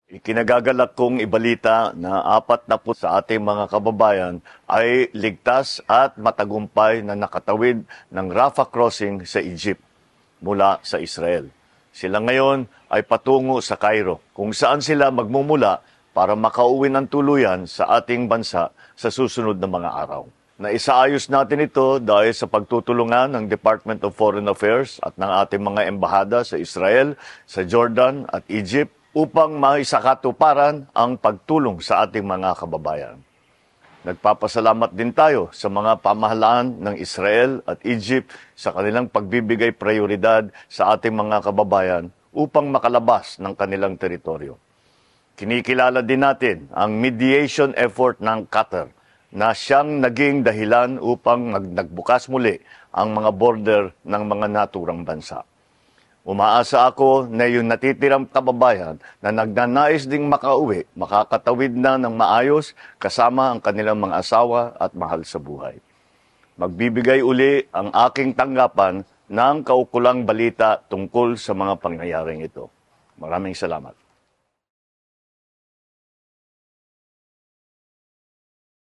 Ikinagagalak kong ibalita na 40 sa ating mga kababayan ay ligtas at matagumpay na nakatawid ng Rafah crossing sa Egypt mula sa Israel. Sila ngayon ay patungo sa Cairo, kung saan sila magmumula para makauwi ng tuluyan sa ating bansa sa susunod na mga araw. Naisaayos natin ito dahil sa pagtutulungan ng Department of Foreign Affairs at ng ating mga embahada sa Israel, sa Jordan at Egypt upang maisakatuparan ang pagtulong sa ating mga kababayan. Nagpapasalamat din tayo sa mga pamahalaan ng Israel at Egypt sa kanilang pagbibigay prioridad sa ating mga kababayan upang makalabas ng kanilang teritoryo. Kinikilala din natin ang mediation effort ng Qatar na siyang naging dahilan upang nagbukas muli ang mga border ng mga naturang bansa. Umaasa ako na yung natitirang kababayan na nagnanais ding makauwi, makakatawid na ng maayos kasama ang kanilang mga asawa at mahal sa buhay. Magbibigay uli ang aking tanggapan ng kaukulang balita tungkol sa mga pangyayaring ito. Maraming salamat.